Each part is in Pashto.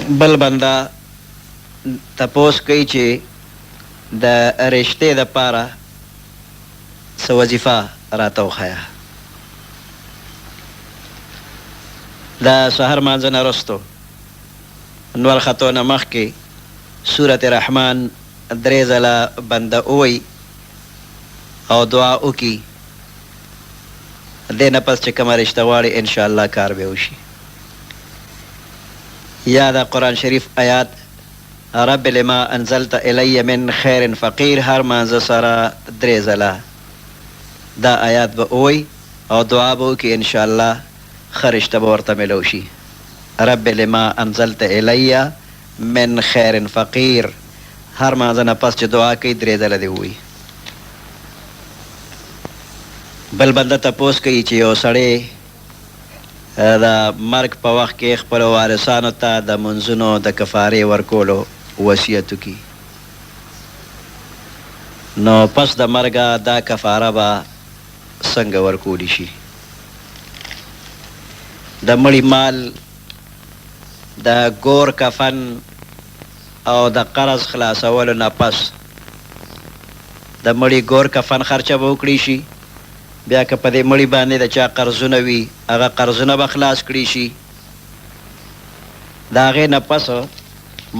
بل بنده تپوس کوي چې د رشتې دپاره څه وظیفه راته وښیه. د سحر مانځه نه وروستو نور خطو نه مخکې سورت رحمان 3 ځله بنده ووایي او دعا وکړي، دې نه پس چې کومه رشته غواړي انشاءالله کار به وشي. یا د قرآن شریف آیات رب لما انزلت الی من خیر فقیر هر مانځه سره 3 ځله دا آیات به ووایي او دعا به وکړي انشاءالله ښه رشته به ورته میلو شي. رب لما انزلت الی من خیر فقیر هر مانځه نه پس چې دعا کوي 3 ځله دې ووایي. بل بنده تپوس کوي چې یو سړی د مرګ په وخت کې خپلو وارثانو ته د منځونو د کفارې ورکولو وصیت وکړي، نو پس د مرګه دا کفاره به څنګه ورکولی شي؟ د مړي مال د ګور کفن او د قرض خلاصولو نه پس د مړي ګور کفن خرچه به وکړي شي. بیا که په دې مړي باندې د چا قرضونه وي هغه قرضونه به خلاص کړي شي. د هغې نه پس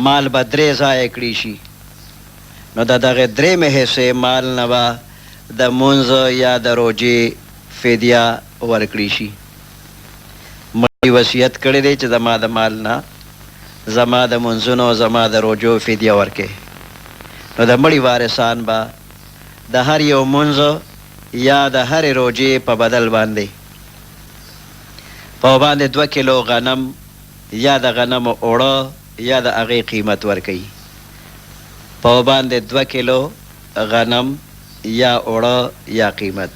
مال به 3 ځایه کړي شي، نو د دغې 3مې حصې مال نه به د مونځ یا د روژې فدیه ورکړي شي. مړي وصیت کړی دی چې زما د مال نه زما د منځونو زما د روژو فدیه ورکړي، نو د مړي وارثان به د هر یو منځ یا د هرې روژې په بدل باندې په باندې 2 کیلو غنم یا د غنمو اوړه یا د هغې قیمت ورکوي. په باندې 2 کیلو غنم یا اوړه یا قیمت.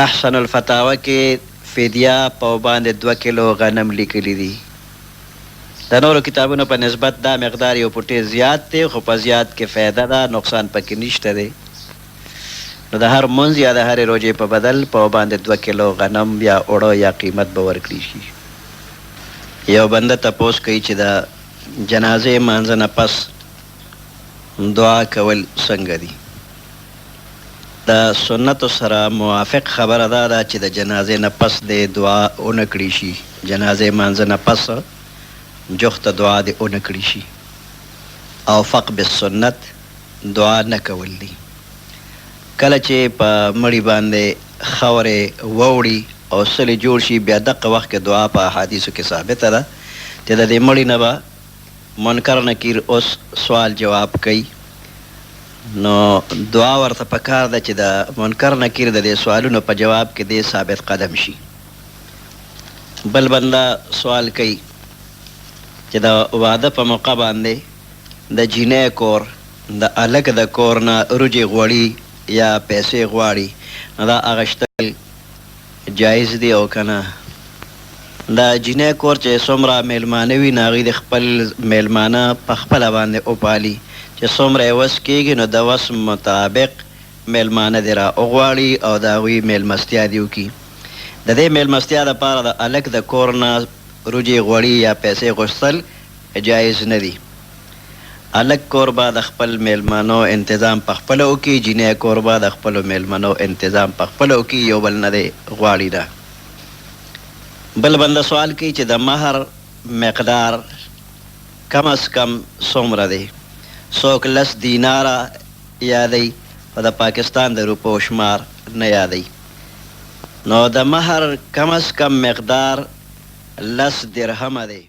احسن الفتاوه کې فدیه په باندې 2 کیلو غنم لیکلی دي. د نورو کتابونو په نسبت دا مقدار یو پوټې زیات دی، خو په زیات کې فایده ده، نقصان پکې نشته دی. نو د هر منځ یا د هرې روژې په بدل په باندې 2 کیلو غنم یا اوړه یا قیمت به ورکړي شي. یو بنده تپوس کوي چې د جنازې مانځه نه پس دعا کول څنګه دي؟ د سنتو سره موافق خبره دا ده چې د جنازې نه پس د دعا ونه کړي شي. جنازې مانځه نه پس جوخته دعا دې ونه کړي شي او فق بالسنت دعا نه کول دي. کله چې په مړي باندې خاورې ووړي او سلې جوړ شي بیا دغه وخت کې دعا په احادیثو کې ثابته ده چې د دې مړي نه به منکر نکیر اوس سوال جواب کوي، نو دعا ورته پکار ده چې د منکر نکیر د دې سوالونو په جواب کې دې ثابت قدم شي. بل بنده سوال کوي چې د واده په موقع باندې د جینۍ کور د الک د کور نه روجې غواړي یا پیسې غواړي، نو دا اغشتل جایز دی او که نه؟ د جینۍ کور چې څومره میلمانه وي نو هغوی د خپل میلمانه په خپله باندې وپالي، چې څومره یې وس کېږي نو د وس مطابق میلمانه دې را وغواړي او د هغوی میلمستیا دې وکړي. د دې میلمستیا دپاره د الک د کور نه روجې غوړي یا پیسې غوښتل جایز نه دي. الک کور به د خپل میلمانو انتظام په خپله وکړي، جینۍ کور به د خپلو میلمنو انتظام په خپله وکړي، یو بل نه دی غواړي ده. بل بنده سوال کوي چې د مهر مقدار کم از کم څومره دی؟ څوک 10 دیناره یادوي او د پاکستان د روپو شمار نه یادوي. نو د مهر کم از کم مقدار 10 درهمه دی.